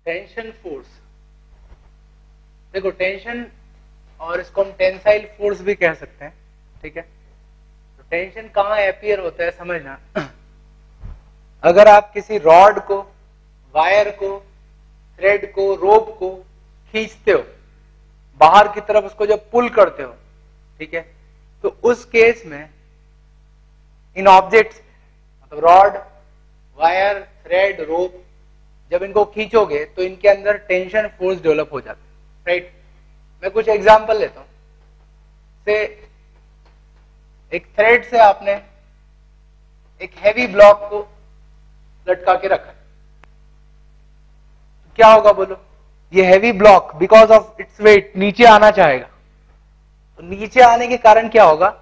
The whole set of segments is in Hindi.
टेंशन फोर्स, देखो टेंशन और इसको हम टेंसाइल फोर्स भी कह सकते हैं, ठीक है। तो टेंशन कहाँ अपीयर होता है समझना, अगर आप किसी रॉड को, वायर को, थ्रेड को, रोप को खींचते हो बाहर की तरफ, उसको जब पुल करते हो, ठीक है, तो उस केस में इन ऑब्जेक्ट्स मतलब रॉड, वायर, थ्रेड, रोप, जब इनको खींचोगे तो इनके अंदर टेंशन फोर्स डेवलप हो जाता है, राइट। मैं कुछ एग्जांपल लेता हूं। से एक थ्रेड से आपने एक हैवी ब्लॉक को लटका के रखा, तो क्या होगा बोलो, ये heavy block because of its weight नीचे आना चाहेगा, तो नीचे आने के कारण क्या होगा,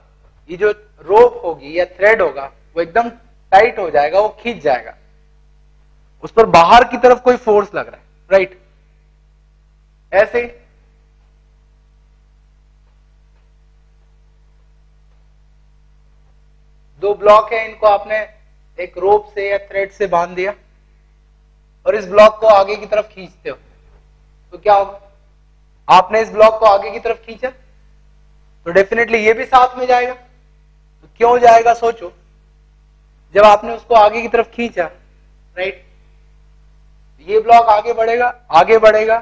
ये जो रोप होगी या थ्रेड होगा वो एकदम टाइट हो जाएगा, वो खींच जाएगा, उस पर बाहर की तरफ कोई फोर्स लग रहा है, राइट। ऐसे दो ब्लॉक है, इनको आपने एक रोप से या थ्रेड से बांध दिया और इस ब्लॉक को आगे की तरफ खींचते हो, तो क्या होगा, आपने इस ब्लॉक को आगे की तरफ खींचा तो डेफिनेटली ये भी साथ में जाएगा। तो क्यों जाएगा सोचो, जब आपने उसको आगे की तरफ खींचा, राइट, ये ब्लॉक आगे बढ़ेगा, आगे बढ़ेगा,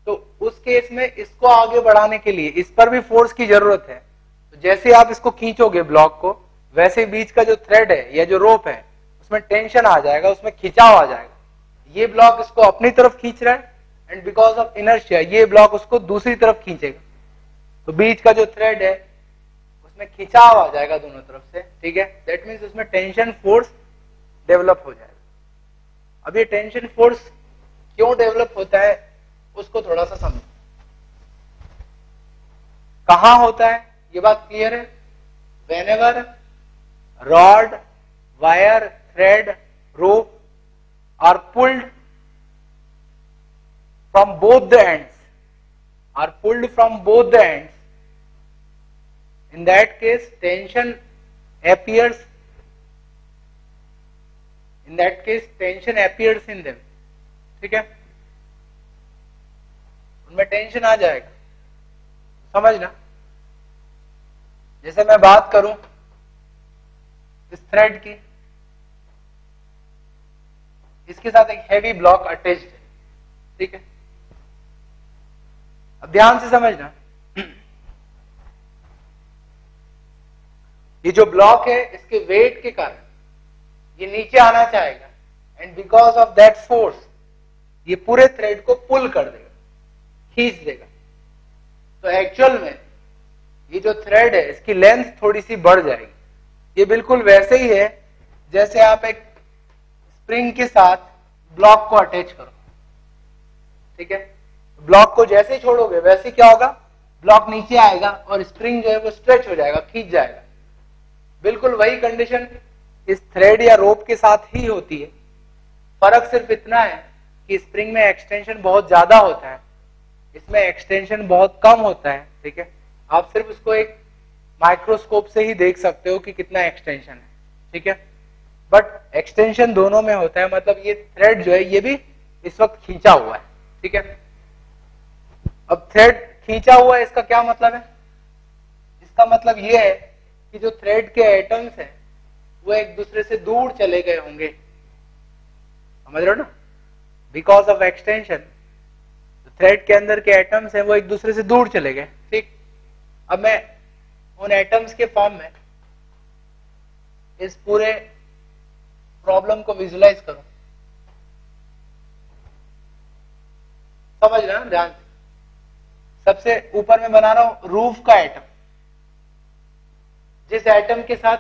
तो उस केस में इसको आगे बढ़ाने के लिए इस पर भी फोर्स की जरूरत है। तो जैसे आप इसको खींचोगे ब्लॉक को, वैसे बीच का जो थ्रेड है या जो रोप है उसमें टेंशन आ जाएगा, उसमें खिंचाव आ जाएगा, ये ब्लॉक इसको अपनी तरफ खींच रहा है एंड बिकॉज ऑफ इनर्शिया ये ब्लॉक उसको दूसरी तरफ खींचेगा, तो बीच का जो थ्रेड है उसमें खिंचाव आ जाएगा दोनों तरफ से, ठीक है। दैट मीन्स उसमें टेंशन फोर्स डेवलप हो जाएगा। अब ये टेंशन फोर्स क्यों डेवलप होता है उसको थोड़ा सा समझो, कहां होता है ये बात क्लियर है। Whenever rod, wire, thread, rope are pulled from both the ends, in that case tension appears in them, ठीक है, उनमें टेंशन आ जाएगा, समझना। जैसे मैं बात करूं इस थ्रेड की, इसके साथ एक हैवी ब्लॉक अटैच्ड है, ठीक है। अब ध्यान से समझना, ये जो ब्लॉक है इसके वेट के कारण ये नीचे आना चाहेगा and because of that force ये पूरे थ्रेड को पुल कर देगा, खींच देगा। तो एक्चुअल में ये जो थ्रेड है इसकी लेंथ थोड़ी सी बढ़ जाएगी। ये बिल्कुल वैसे ही है जैसे आप एक स्प्रिंग के साथ ब्लॉक को अटैच करो, ठीक है। ब्लॉक को जैसे ही छोड़ोगे वैसे क्या होगा, ब्लॉक नीचे आएगा और स्प्रिंग जो है वो स्ट्रेच हो जाएगा, खींच जाएगा। बिल्कुल वही कंडीशन इस थ्रेड या रोप के साथ ही होती है। फर्क सिर्फ इतना है कि स्प्रिंग में एक्सटेंशन बहुत ज्यादा होता है, इसमें एक्सटेंशन बहुत कम होता है, ठीक है। आप सिर्फ उसको एक माइक्रोस्कोप से ही देख सकते हो कि कितना एक्सटेंशन है, ठीक है। बट एक्सटेंशन दोनों में होता है, मतलब ये थ्रेड जो है ये भी इस वक्त खींचा हुआ है, ठीक है। अब थ्रेड खींचा हुआ है, इसका क्या मतलब है, इसका मतलब ये है कि जो थ्रेड के एटम्स हैं वो एक दूसरे से दूर चले गए होंगे, समझ रहे हो ना। बिकॉज ऑफ एक्सटेंशन थ्रेड के अंदर के एटम्स हैं वो एक दूसरे से दूर चले गए, ठीक। अब मैं उन एटम्स के फॉर्म में इस पूरे प्रॉब्लम को विजुलाइज करूं, समझ रहे हैं ध्यान से। सबसे ऊपर में बना रहा हूं रूफ का एटम, जिस एटम के साथ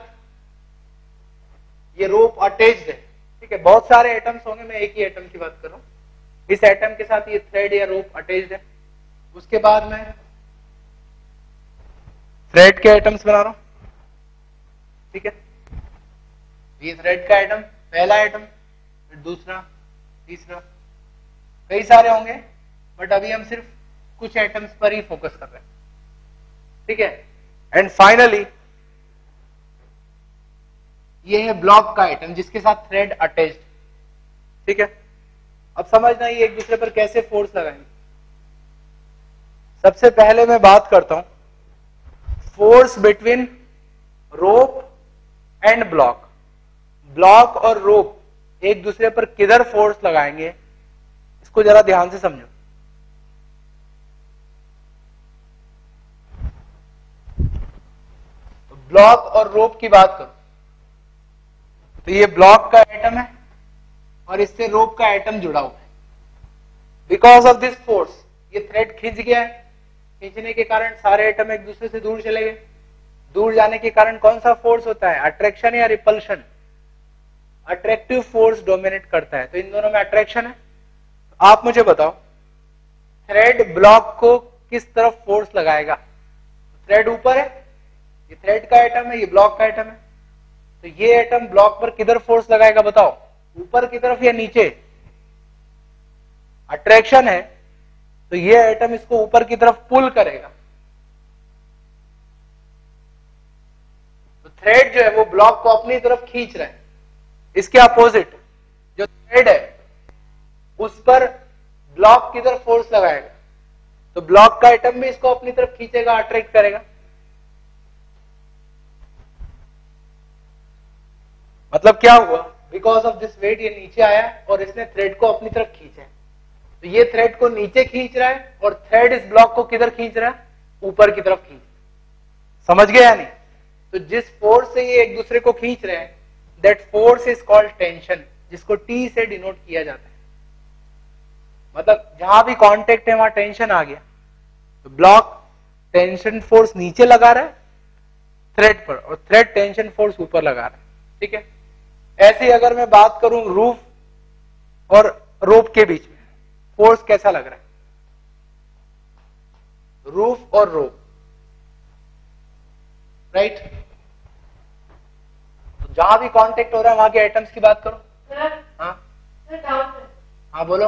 ये रोप अटैच्ड है, ठीक है। बहुत सारे एटम्स होंगे, मैं एक ही एटम की बात कर रहा हूं। इस एटम के साथ ये थ्रेड या रोप अटैच्ड है। उसके बाद मैं थ्रेड के एटम्स बना रहा हूं, ठीक है। ये थ्रेड का एटम, पहला एटम, फिर दूसरा, तीसरा, कई सारे होंगे, बट अभी हम सिर्फ कुछ एटम्स पर ही फोकस कर रहे हैं, ठीक है। एंड फाइनली ये है ब्लॉक का एटम जिसके साथ थ्रेड अटैच्ड, ठीक है। अब समझना ये एक दूसरे पर कैसे फोर्स लगाएंगे। सबसे पहले मैं बात करता हूं force between rope and block. Block और रोप एक दूसरे पर किधर फोर्स लगाएंगे, इसको जरा ध्यान से समझो। ब्लॉक और रोप की बात करो तो ये ब्लॉक का एटम है और इससे रोप का एटम जुड़ा हुआ है। बिकॉज ऑफ दिस फोर्स ये थ्रेड खिंच गया है, खींचने के कारण सारे एटम एक दूसरे से दूर चले गए। दूर जाने के कारण कौन सा फोर्स होता है, अट्रैक्शन या रिपल्शन? अट्रैक्टिव फोर्स डोमिनेट करता है, तो इन दोनों में अट्रैक्शन है। आप मुझे बताओ थ्रेड ब्लॉक को किस तरफ फोर्स लगाएगा? थ्रेड ऊपर है, ये थ्रेड का एटम है, ये ब्लॉक का एटम है, तो ये एटम ब्लॉक पर किधर फोर्स लगाएगा बताओ, ऊपर की तरफ या नीचे? अट्रैक्शन है तो ये एटम इसको ऊपर की तरफ पुल करेगा। तो थ्रेड जो है वो ब्लॉक को अपनी तरफ खींच रहा है। इसके अपोजिट जो थ्रेड है उस पर ब्लॉक किधर फोर्स लगाएगा, तो ब्लॉक का एटम भी इसको अपनी तरफ खींचेगा, अट्रैक्ट करेगा। मतलब क्या हुआ, बिकॉज ऑफ दिस वेट ये नीचे आया और इसने थ्रेड को अपनी तरफ खींचा है। तो ये थ्रेड को नीचे खींच रहा है और थ्रेड इस ब्लॉक को किधर खींच रहा है, ऊपर की तरफ खींच। समझ गया या नहीं? तो जिस फोर्स से ये एक दूसरे को खींच रहे हैं that force is called tension, जिसको T से डिनोट किया जाता है। मतलब जहां भी कांटेक्ट है वहां टेंशन आ गया। तो ब्लॉक टेंशन फोर्स नीचे लगा रहा है थ्रेड पर और थ्रेड टेंशन फोर्स ऊपर लगा रहा है। ठीक है, ऐसे ही अगर मैं बात करूं रूफ और रोप के बीच में फोर्स कैसा लग रहा है, रूफ और रोप, राइट? तो जहां भी कांटेक्ट हो रहा है वहां के एटम्स की बात करो। हाँ हाँ बोलो।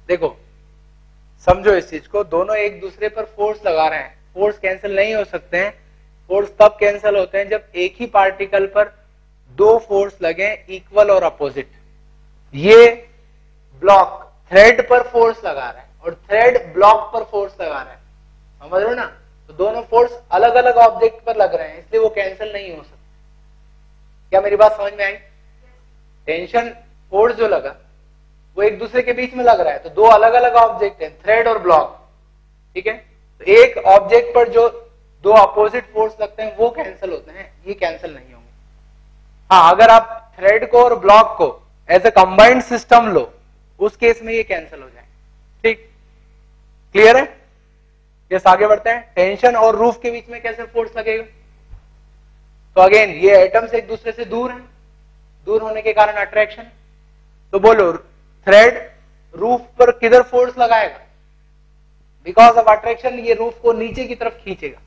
देखो समझो इस चीज को, दोनों एक दूसरे पर फोर्स लगा रहे हैं, फोर्स कैंसिल नहीं हो सकते हैं। फोर्स तब कैंसिल होते हैं जब एक ही पार्टिकल पर दो फोर्स लगे इक्वल और अपोजिट। ये ब्लॉक थ्रेड पर फोर्स लगा रहा है और थ्रेड ब्लॉक पर फोर्स लगा रहा है, समझ रहे हो ना? तो दोनों फोर्स अलग अलग ऑब्जेक्ट पर लग रहे हैं, इसलिए वो कैंसिल नहीं हो सकते। क्या मेरी बात समझ में आई? टेंशन फोर्स जो लगा वो एक दूसरे के बीच में लग रहा है, तो दो अलग अलग ऑब्जेक्ट हैं, थ्रेड और ब्लॉक। ठीक है, तो एक ऑब्जेक्ट पर जो दो अपोजिट फोर्स लगते हैं वो कैंसिल होते हैं, ये कैंसिल नहीं होंगे। हाँ, अगर आप थ्रेड को और ब्लॉक को एज ए कंबाइंड सिस्टम लो उस केस में ये कैंसिल हो जाए। ठीक, क्लियर है? यस, आगे बढ़ते हैं। टेंशन और रूफ के बीच में कैसे फोर्स लगेगा? तो अगेन ये एटम्स एक दूसरे से दूर हैं, दूर होने के कारण अट्रैक्शन। तो बोलो थ्रेड रूफ पर किधर फोर्स लगाएगा? बिकॉज ऑफ अट्रैक्शन ये रूफ को नीचे की तरफ खींचेगा।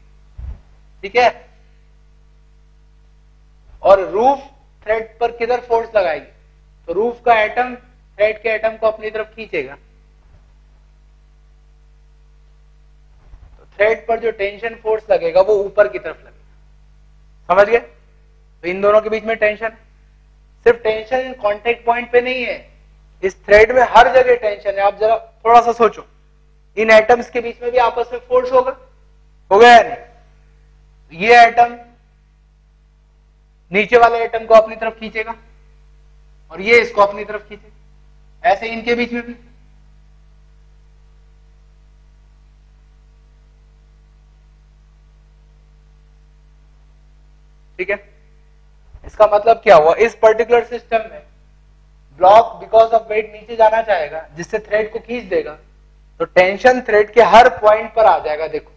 ठीक है, और रूफ थ्रेड पर किधर फोर्स लगाएगी? तो रूफ का एटम थ्रेड के एटम को अपनी तरफ खींचेगा। तो थ्रेड पर जो टेंशन फोर्स लगेगा वो ऊपर की तरफ लगेगा। समझ गए? तो इन दोनों के बीच में टेंशन, सिर्फ टेंशन कांटेक्ट पॉइंट पे नहीं है, इस थ्रेड में हर जगह टेंशन है। आप जरा थोड़ा सा सोचो, इन एटम्स के बीच में भी आपस में फोर्स होगा या नहीं? ये एटम नीचे वाले एटम को अपनी तरफ खींचेगा और ये इसको अपनी तरफ खींचेगा, ऐसे इनके बीच में भी। ठीक है, इसका मतलब क्या हुआ, इस पर्टिकुलर सिस्टम में ब्लॉक बिकॉज ऑफ वेट नीचे जाना चाहेगा जिससे थ्रेड को खींच देगा, तो टेंशन थ्रेड के हर पॉइंट पर आ जाएगा। देखो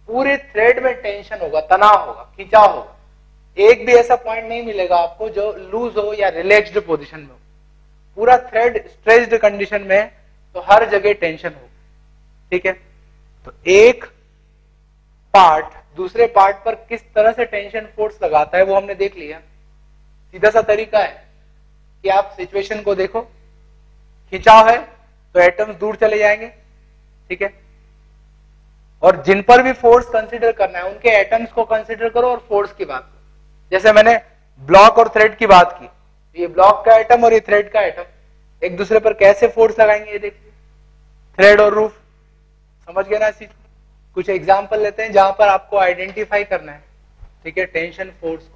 पूरे थ्रेड में टेंशन होगा, तनाव होगा, खिंचाव होगा। एक भी ऐसा पॉइंट नहीं मिलेगा आपको जो लूज हो या रिलैक्स्ड पोजीशन में हो। पूरा थ्रेड स्ट्रेस्ड कंडीशन में है, तो हर जगह टेंशन होगा। ठीक है, तो एक पार्ट दूसरे पार्ट पर किस तरह से टेंशन फोर्स लगाता है वो हमने देख लिया। सीधा सा तरीका है कि आप सिचुएशन को देखो, खिंचाव है तो एटम्स दूर चले जाएंगे। ठीक है, और जिन पर भी फोर्स कंसीडर करना है उनके एटम्स को कंसीडर करो और फोर्स की बात करो। जैसे मैंने ब्लॉक और थ्रेड की बात की, ये ब्लॉक का एटम और ये थ्रेड का एटम एक दूसरे पर कैसे फोर्स लगाएंगे, ये देखिए, थ्रेड और रूफ। समझ गए ना इस चीज को? कुछ एग्जांपल लेते हैं जहां पर आपको आइडेंटिफाई करना है, ठीक है, टेंशन फोर्स को।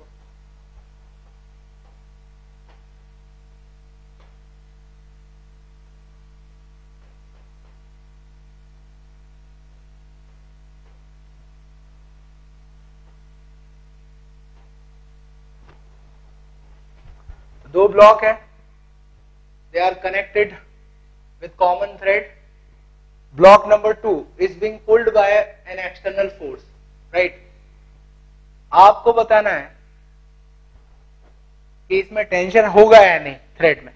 दो ब्लॉक है, they are connected with common thread. Block number 2 is being pulled by an external force, right. आपको बताना है कि इसमें टेंशन होगा या नहीं थ्रेड में,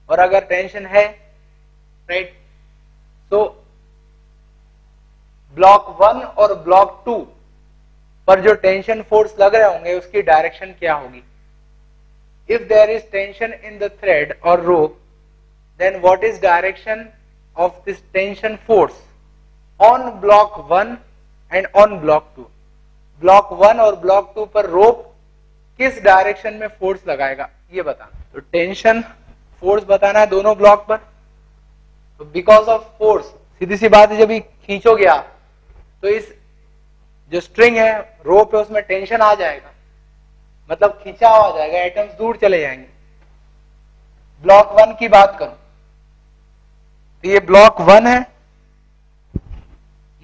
और अगर टेंशन है, राइट, तो ब्लॉक 1 और ब्लॉक 2 पर जो टेंशन फोर्स लग रहे होंगे उसकी डायरेक्शन क्या होगी। If there is tension in the thread or rope, then what is direction of this tension force on block 1 and on block 2? Block 1 और ब्लॉक 2 पर रोप किस डायरेक्शन में फोर्स लगाएगा ये बताना। तो टेंशन फोर्स बताना है दोनों ब्लॉक पर। तो बिकॉज ऑफ फोर्स, सीधी सी बात है, जब ये खींचोगे आप तो इस जो स्ट्रिंग है, रोप है, उसमें टेंशन आ जाएगा, मतलब खिंचाव आ जाएगा, एटम्स दूर चले जाएंगे। ब्लॉक 1 की बात करूं तो ये ब्लॉक 1 है,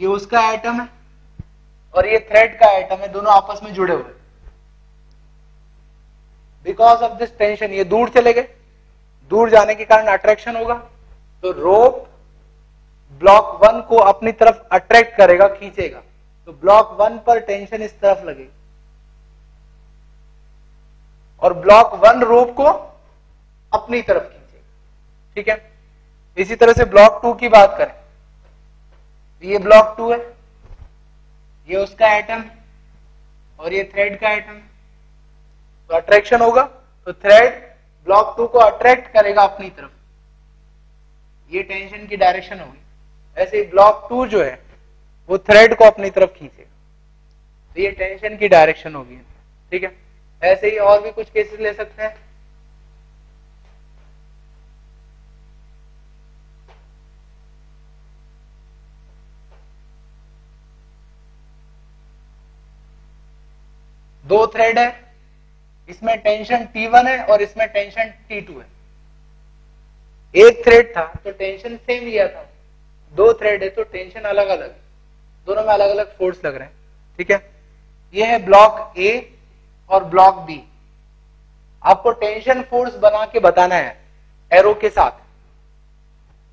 ये उसका एटम है और ये थ्रेड का एटम है, दोनों आपस में जुड़े हुए। बिकॉज ऑफ दिस टेंशन ये दूर चले गए, दूर जाने के कारण अट्रैक्शन होगा, तो रोप ब्लॉक 1 को अपनी तरफ अट्रैक्ट करेगा, खींचेगा। तो ब्लॉक 1 पर टेंशन इस तरफ लगेगी और ब्लॉक 1 रोप को अपनी तरफ खींचेगा, ठीक है। इसी तरह से ब्लॉक 2 की बात करें, ये ब्लॉक 2 है, ये उसका एटम और ये थ्रेड का एटम, तो अट्रैक्शन होगा, तो थ्रेड ब्लॉक 2 को अट्रैक्ट करेगा अपनी तरफ, ये टेंशन की डायरेक्शन होगी। ऐसे ही ब्लॉक 2 जो है वो थ्रेड को अपनी तरफ खींचेगा, तो ये टेंशन की डायरेक्शन होगी, ठीक है। ऐसे ही और भी कुछ केसेस ले सकते हैं। दो थ्रेड है, इसमें टेंशन T1 है और इसमें टेंशन T2 है। एक थ्रेड था तो टेंशन सेम लिया था, दो थ्रेड है तो टेंशन अलग अलग, दोनों में अलग अलग फोर्स लग रहे हैं, ठीक है। ये है ब्लॉक ए और ब्लॉक बी। आपको टेंशन फोर्स बना के बताना है एरो के साथ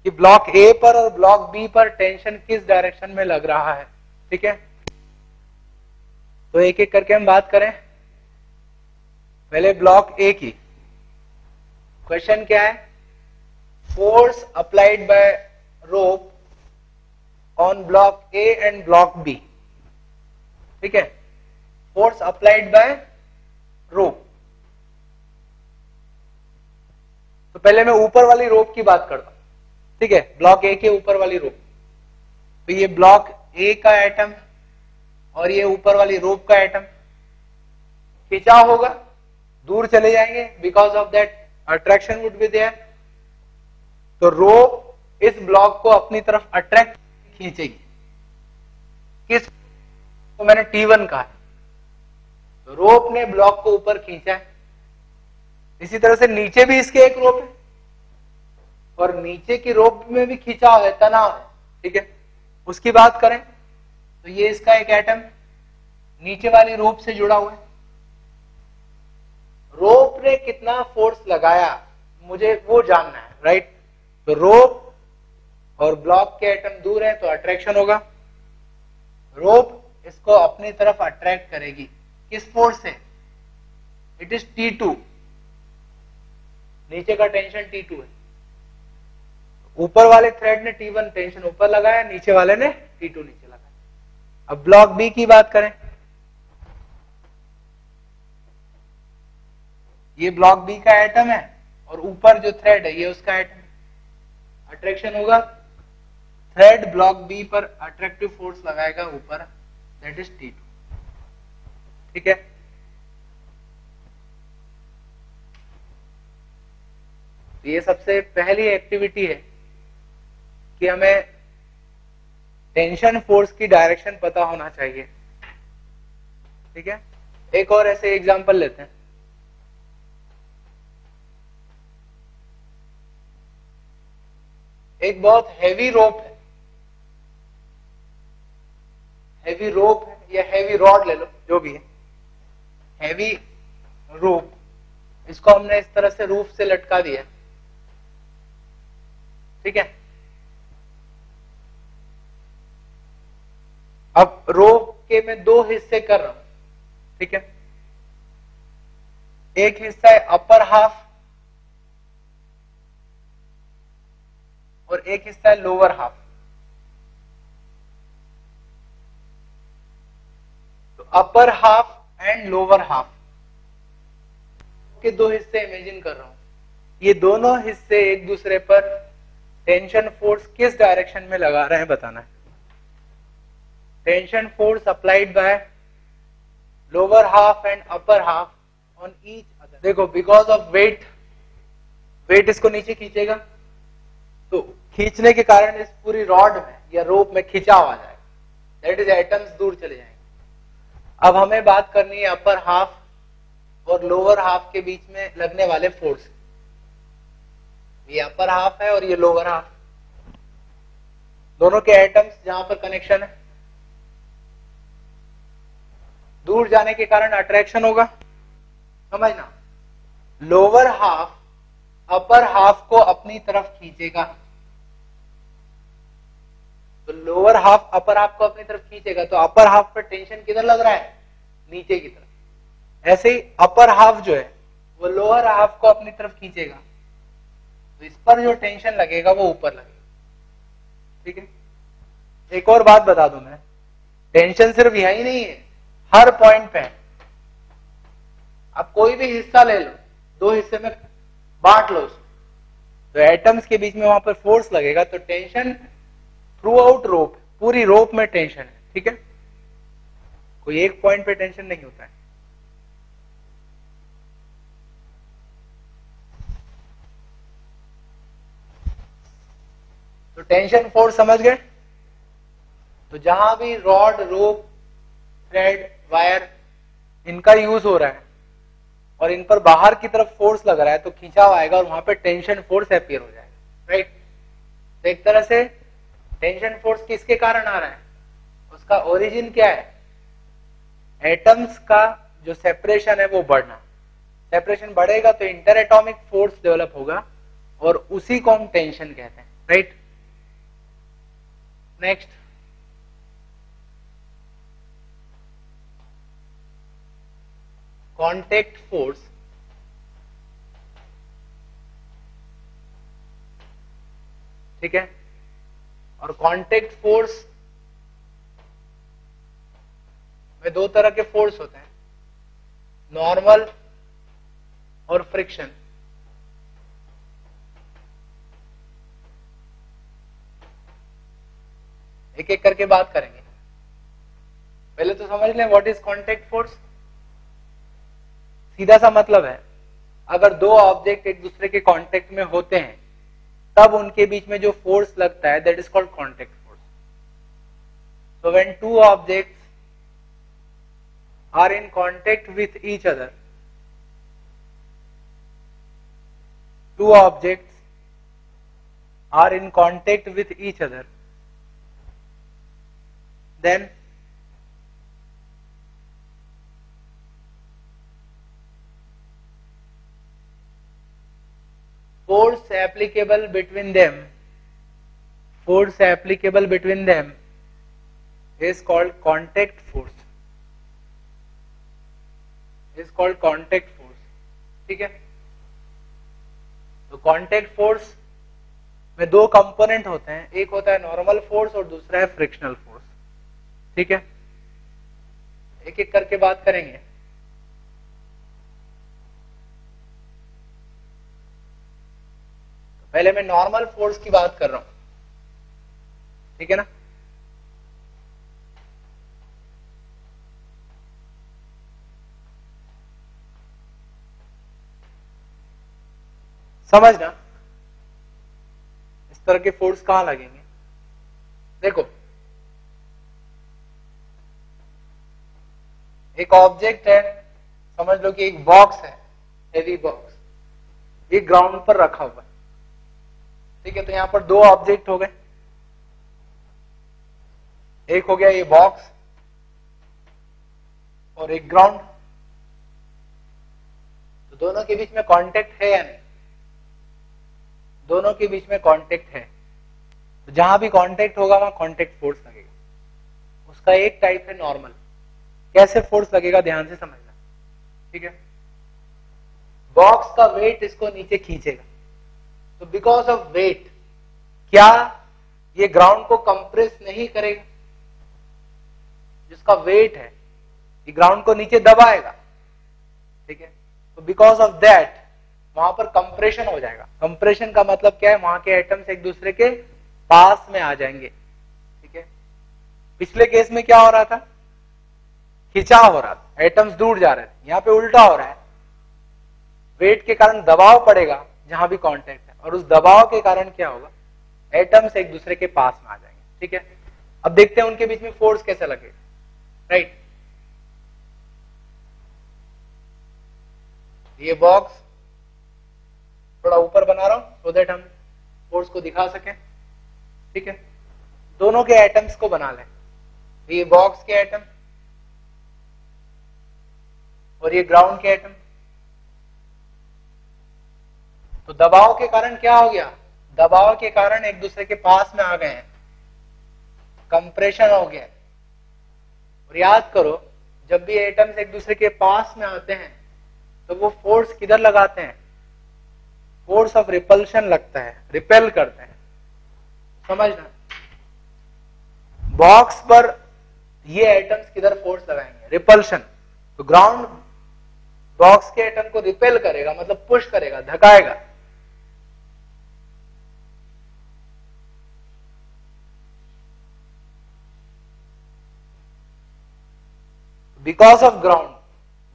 कि ब्लॉक ए पर और ब्लॉक बी पर टेंशन किस डायरेक्शन में लग रहा है, ठीक है। तो एक एक करके हम बात करें। पहले ब्लॉक ए की क्वेश्चन क्या है, force applied by rope on block A and block B, ठीक है। फोर्स अप्लाइड बाय रोप, तो पहले मैं ऊपर वाली रोप की बात करता हूं, ठीक है, ब्लॉक ए के ऊपर वाली रोप। तो ये ब्लॉक ए का एटम और ये ऊपर वाली रोप का एटम, खिंचाव होगा, दूर चले जाएंगे, because of that attraction would be there. तो रोप इस ब्लॉक को अपनी तरफ अट्रैक्ट खींचेगी, किस, तो मैंने T1 कहा है, तो रोप ने ब्लॉक को ऊपर खींचा है। इसी तरह से नीचे भी इसके एक रोप है और नीचे की रोप में भी खिंचाव है, तनाव है, ठीक है। उसकी बात करें तो ये इसका एक एटम नीचे वाली रोप से जुड़ा हुआ है। रोप ने कितना फोर्स लगाया मुझे वो जानना है, राइट। तो रोप और ब्लॉक के एटम दूर है तो अट्रैक्शन होगा, रोप इसको अपनी तरफ अट्रैक्ट करेगी, किस फोर्स से, इट इज T2, नीचे का टेंशन T2 है। ऊपर वाले थ्रेड ने T1 टेंशन ऊपर लगाया, नीचे वाले ने T2 नीचे लगाया। अब ब्लॉक बी की बात करें, ये ब्लॉक बी का एटम है और ऊपर जो थ्रेड है ये उसका एटम है, अट्रैक्शन होगा, थ्रेड ब्लॉक बी पर अट्रैक्टिव फोर्स लगाएगा ऊपर, दैट इज T2, ठीक है। तो ये सबसे पहली एक्टिविटी है कि हमें टेंशन फोर्स की डायरेक्शन पता होना चाहिए। ठीक है, एक और ऐसे एग्जांपल लेते हैं। एक बहुत हैवी रोप है, हैवी रोप है या हैवी रॉड ले लो, जो भी है, हैवी रोप, इसको हमने इस तरह से रूफ से लटका दिया। ठीक है, अब रोप के मैं दो हिस्से कर रहा हूं। ठीक है, एक हिस्सा है अपर हाफ और एक हिस्सा है लोअर हाफ। तो upper half and lower half के दो हिस्से इमेजिन कर रहा हूं। ये दोनों हिस्से एक दूसरे पर टेंशन फोर्स किस डायरेक्शन में लगा रहे हैं बताना है। Tension force applied by lower half and upper half on each other. देखो, बिकॉज ऑफ वेट, वेट इसको नीचे खींचेगा, तो खींचने के कारण इस पूरी रॉड में या रोप में खिंचाव आ जाएगा, दैट इज एटम्स दूर चले जाएंगे। अब हमें बात करनी है अपर हाफ और लोअर हाफ के बीच में लगने वाले फोर्स। ये अपर हाफ है और ये लोअर हाफ, दोनों के एटम्स जहां पर कनेक्शन है, दूर जाने के कारण अट्रैक्शन होगा। समझना, लोअर हाफ अपर हाफ को अपनी तरफ खींचेगा, तो लोअर हाफ अपर हाफ को अपनी तरफ खींचेगा, तो अपर हाफ पर टेंशन किधर लग रहा है, नीचे की तरफ। ऐसे ही अपर हाफ जो है वो लोअर हाफ को अपनी तरफ खींचेगा, तो इस पर जो टेंशन लगेगा वो ऊपर लगेगा। ठीक है, एक और बात बता दूं मैं, टेंशन सिर्फ यही नहीं है, हर पॉइंट पे है। आप कोई भी हिस्सा ले लो, दो हिस्से में बांट लो उसको, तो एटम्स के बीच में वहां पर फोर्स लगेगा, तो टेंशन थ्रू आउट रोप, पूरी रोप में टेंशन है। ठीक है, कोई एक पॉइंट पे टेंशन नहीं होता है। तो टेंशन फोर्स समझ गए। तो जहां भी रॉड, रोप, थ्रेड, वायर, इनका यूज हो रहा है और इन पर बाहर की तरफ फोर्स लग रहा है, तो खिंचाव आएगा और वहां पे टेंशन फोर्स अपीयर हो जाएगा। राइट, तो एक तरह से टेंशन फोर्स किसके कारण आ रहा है, उसका ओरिजिन क्या है, एटम्स का जो सेपरेशन है वो बढ़ना। सेपरेशन बढ़ेगा तो इंटर एटॉमिक फोर्स डेवलप होगा और उसी को हम टेंशन कहते हैं। Right, next, contact force. ठीक है, और कांटेक्ट फोर्स में दो तरह के फोर्स होते हैं, नॉर्मल और फ्रिक्शन। एक एक करके बात करेंगे। पहले तो समझ लें व्हाट इज कांटेक्ट फोर्स। सीधा सा मतलब है, अगर दो ऑब्जेक्ट एक दूसरे के कांटेक्ट में होते हैं तब उनके बीच में जो फोर्स लगता है, that is called contact force. So when two objects are in contact with each other, two objects are in contact with each other, then force applicable between them is called contact force, ठीक है। तो कांटेक्ट फोर्स में दो कंपोनेंट होते हैं, एक होता है नॉर्मल फोर्स और दूसरा है फ्रिक्शनल फोर्स। ठीक है, एक एक करके बात करेंगे। पहले मैं नॉर्मल फोर्स की बात कर रहा हूं, ठीक है ना। समझना, तरह के फोर्स कहां लगेंगे? देखो, एक ऑब्जेक्ट है, समझ लो कि एक बॉक्स है, हेवी बॉक्स, ये ग्राउंड पर रखा हुआ है, ठीक है। तो यहां पर दो ऑब्जेक्ट हो गए, एक हो गया ये बॉक्स और एक ग्राउंड। तो दोनों के बीच में कांटेक्ट है या नहीं? दोनों के बीच में कांटेक्ट है। तो जहां भी कांटेक्ट होगा वहां कांटेक्ट फोर्स लगेगा। उसका एक टाइप है नॉर्मल। कैसे फोर्स लगेगा ध्यान से समझना, ठीक है। बॉक्स का वेट इसको नीचे खींचेगा, तो बिकॉज ऑफ वेट क्या ये ग्राउंड को कंप्रेस नहीं करेगा? जिसका वेट है ये ग्राउंड को नीचे दबाएगा, ठीक है। तो बिकॉज ऑफ दैट वहां पर कंप्रेशन हो जाएगा। कंप्रेशन का मतलब क्या है? वहां के एटम्स एक दूसरे के पास में आ जाएंगे, ठीक है। पिछले केस में क्या हो रहा था? खिंचाव हो रहा था, एटम्स दूर जा रहे थे। यहां पे उल्टा हो रहा है, वेट के कारण दबाव पड़ेगा जहां भी कांटेक्ट है, और उस दबाव के कारण क्या होगा? एटम्स एक दूसरे के पास में आ जाएंगे, ठीक है। अब देखते हैं उनके बीच में फोर्स कैसे लगेगा, राइट। ये बॉक्स थोड़ा ऊपर बना रहा हूं सो दैट हम फोर्स को दिखा सकें, ठीक है। दोनों के एटम्स को बना लें, ये बॉक्स के एटम और ये ग्राउंड के एटम। तो दबाव के कारण क्या हो गया? दबाव के कारण एक दूसरे के पास में आ गए हैं, कंप्रेशन हो गया। और याद करो, जब भी एटम्स एक दूसरे के पास में आते हैं तो वो फोर्स किधर लगाते हैं? फोर्स ऑफ रिपल्शन लगता है, रिपेल करते हैं, समझना। बॉक्स पर ये एटम्स किधर फोर्स लगाएंगे? रिपल्शन। तो ग्राउंड बॉक्स के एटम को रिपेल करेगा, मतलब पुश करेगा, धकाएगा। बिकॉज ऑफ ग्राउंड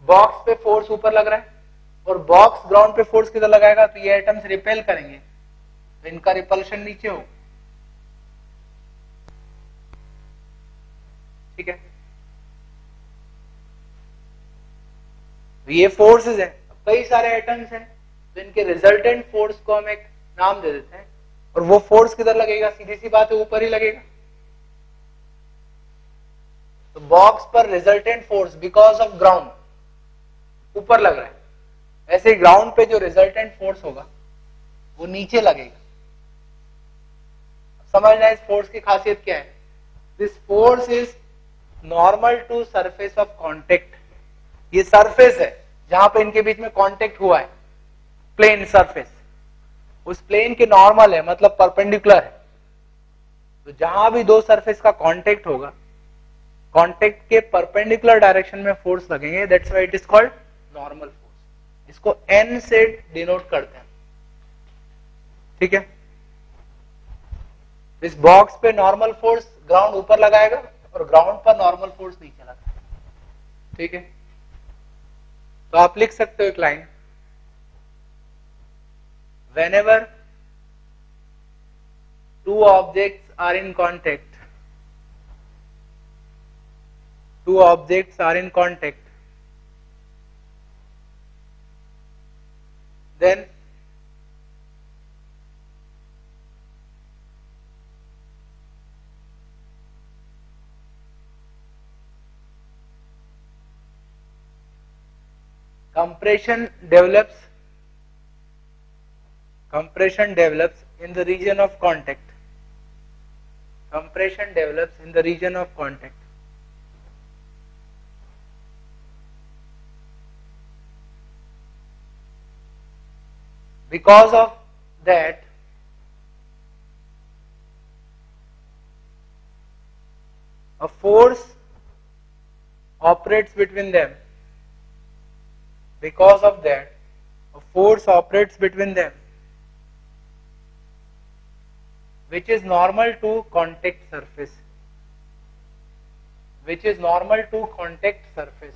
बॉक्स पे फोर्स ऊपर लग रहा है और बॉक्स ग्राउंड पे फोर्स किधर लगाएगा? तो ये एटम्स रिपेल करेंगे, तो इनका रिपल्शन नीचे हो, ठीक है। तो ये फोर्सेस है, कई सारे एटम्स हैं, तो इनके रिजल्टेंट फोर्स को हम एक नाम दे देते हैं। और वो फोर्स किधर लगेगा? सीधी सी बात है, ऊपर ही लगेगा। तो बॉक्स पर resultant force because of ground ऊपर लग रहा है, ऐसे ही ग्राउंड पे जो रिजल्टेंट फोर्स होगा वो नीचे लगेगा। समझना इस फोर्स की खासियत क्या है? This force is normal to surface of contact. ये सरफेस है जहां पे इनके बीच में कांटेक्ट हुआ है, प्लेन सरफेस, उस प्लेन के नॉर्मल है, मतलब परपेंडिकुलर है। तो जहां भी दो सरफेस का कांटेक्ट होगा, कांटेक्ट के परपेंडिकुलर डायरेक्शन में फोर्स लगेंगे, that's why it is called normal force. इसको N से डिनोट करते हैं, ठीक है। इस बॉक्स पे नॉर्मल फोर्स ग्राउंड ऊपर लगाएगा और ग्राउंड पर नॉर्मल फोर्स नीचे लगाएगा, ठीक है। तो आप लिख सकते हो एक line, whenever two objects are in contact, then compression develops in the region of contact. Compression develops in the region of contact. Because of that, a force operates between them. Because of that, a force operates between them, which is normal to contact surface. Which is normal to contact surface.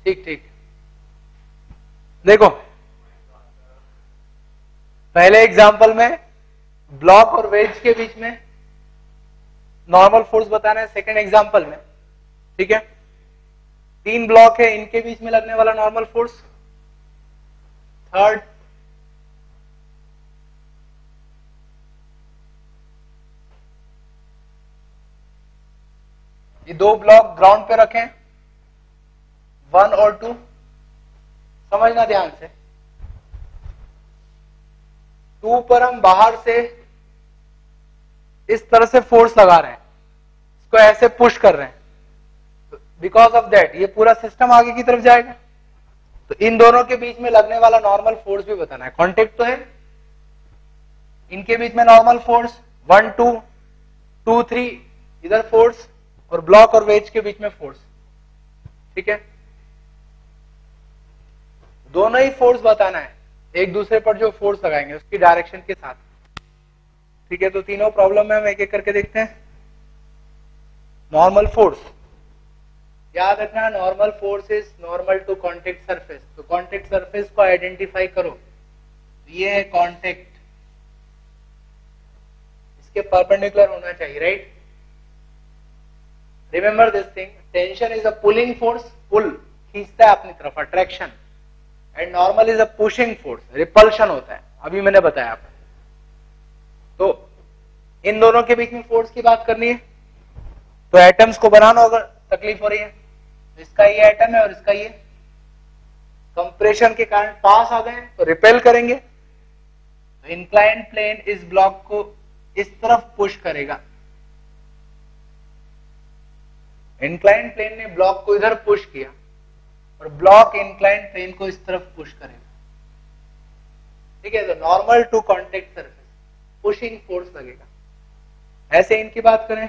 ठीक ठीक। देखो पहले एग्जांपल में ब्लॉक और वेज के बीच में नॉर्मल फोर्स बताना है, सेकंड एग्जांपल में, ठीक है, 3 ब्लॉक है, इनके बीच में लगने वाला नॉर्मल फोर्स, थर्ड ये 2 ब्लॉक ग्राउंड पे रखें, 1 और 2, समझना ध्यान से, 2 पर हम बाहर से इस तरह से फोर्स लगा रहे हैं, इसको ऐसे पुश कर रहे हैं, बिकॉज ऑफ दैट ये पूरा सिस्टम आगे की तरफ जाएगा। तो इन दोनों के बीच में लगने वाला नॉर्मल फोर्स भी बताना है। कांटेक्ट तो है, इनके बीच में नॉर्मल फोर्स 1 2 2 3 इधर फोर्स, और ब्लॉक और वेज के बीच में फोर्स, ठीक है, दोनों ही फोर्स बताना है, एक दूसरे पर जो फोर्स लगाएंगे उसकी डायरेक्शन के साथ, ठीक है। तो तीनों प्रॉब्लम में हम एक एक करके देखते हैं। नॉर्मल फोर्स, याद रखना, normal force is normal to contact surface. तो कांटेक्ट सरफेस को आइडेंटिफाई करो, ये है कांटेक्ट, इसके परपेंडिकुलर होना चाहिए, right. Remember this thing, tension is a pulling force, pull खींचता है अपनी तरफ, attraction, and normal is a pushing force, repulsion होता है, अभी मैंने बताया आपको। तो इन दोनों के बीच में फोर्स की बात करनी है, तो एटम्स को बनाना अगर तकलीफ हो रही है, तो इसका ये एटम है और इसका ये, कंप्रेशन के कारण पास आ गए तो रिपेल करेंगे, तो इंक्लाइंड प्लेन इस ब्लॉक को इस तरफ पुश करेगा, इंक्लाइंड प्लेन ने ब्लॉक को इधर पुश किया और ब्लॉक इंक्लाइंड प्लेन को इस तरफ पुश करेगा, ठीक है। तो normal to contact surface, pushing force लगेगा। ऐसे इनकी बात करें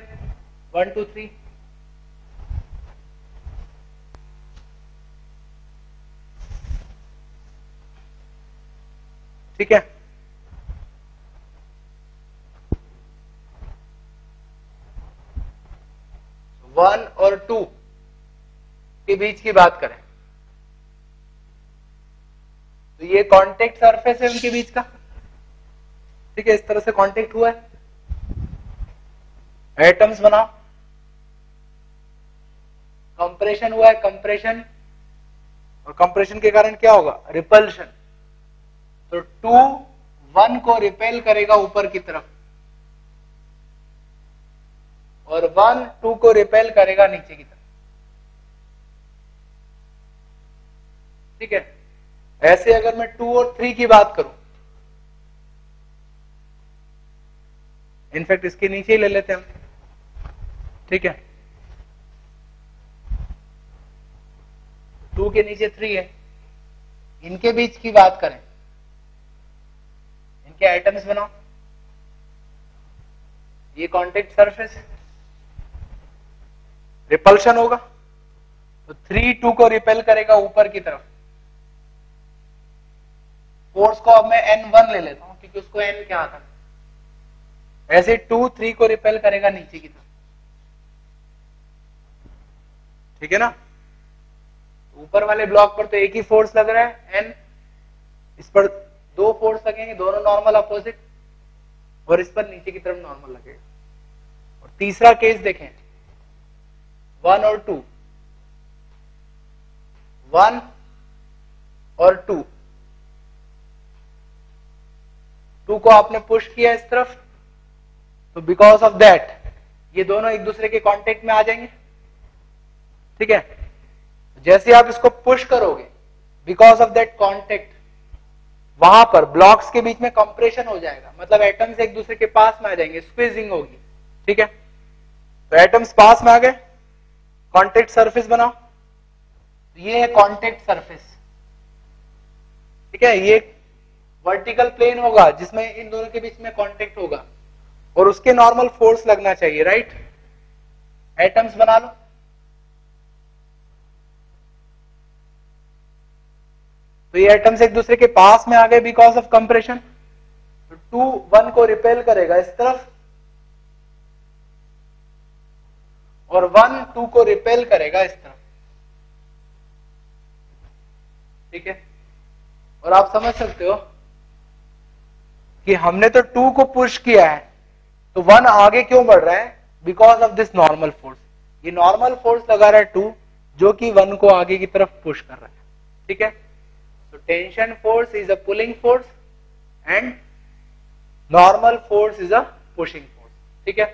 1 2 3, ठीक है। वन और 2 के बीच की बात करें तो ये कांटेक्ट सरफेस है उनके बीच का, ठीक है, इस तरह से कांटेक्ट हुआ है, एटम्स बना, कंप्रेशन हुआ है, कंप्रेशन, और कंप्रेशन के कारण क्या होगा, रिपल्शन। तो 2 1 को रिपेल करेगा ऊपर की तरफ, और 1 2 को रिपेल करेगा नीचे की तरफ, ठीक है। ऐसे अगर मैं 2 और 3 की बात करूं, इनफैक्ट इसके नीचे ही ले लेते हैं हम, ठीक है, 2 के नीचे 3 है, इनके बीच की बात करें, इनके एटम्स बनाओ, ये कांटेक्ट सरफेस है, रिपल्शन होगा, तो 3 2 को रिपेल करेगा ऊपर की तरफ, फोर्स को अब मैं N1 ले लेता हूं क्योंकि उसको N क्या आता है, ऐसे 2 3 को रिपेल करेगा नीचे की तरफ, ठीक है ना। ऊपर वाले ब्लॉक पर तो एक ही फोर्स लग रहा है N, इस पर 2 फोर्स लगेंगे, दोनों नॉर्मल अपोजिट, और इस पर नीचे की तरफ नॉर्मल लगेगा। और तीसरा केस देखें, 1 और 2, 1 और 2 को आपने पुश किया इस तरफ, तो बिकॉज ऑफ दैट ये दोनों एक दूसरे के कांटेक्ट में आ जाएंगे, ठीक है। जैसे आप इसको पुश करोगे, बिकॉज ऑफ दैट कांटेक्ट, वहां पर ब्लॉक्स के बीच में कंप्रेशन हो जाएगा, मतलब एटम्स एक दूसरे के पास में आ जाएंगे, स्क्वीजिंग होगी, ठीक है। तो एटम्स पास में आ गए, कांटेक्ट सरफेस बनाओ, ये है कांटेक्ट सरफेस, ठीक है। ये वर्टिकल प्लेन होगा जिसमें इन दोनों के बीच में कांटेक्ट होगा, और उसके नॉर्मल फोर्स लगना चाहिए, राइट। एटम्स बना लो, तो ये एटम्स एक दूसरे के पास में आ गए बिकॉज ऑफ कंप्रेशन, तो 2 1 को रिपेल करेगा इस तरफ, और 1 2 को रिपेल करेगा इस तरफ, ठीक है। और आप समझ सकते हो कि हमने तो 2 को पुश किया है, तो 1 आगे क्यों बढ़ रहा है? Because of this normal force. ये नॉर्मल फोर्स लगा रहा है 2, जो कि 1 को आगे की तरफ पुश कर रहा है। ठीक है। तो tension force is a pulling force and normal force is a pushing force. ठीक है।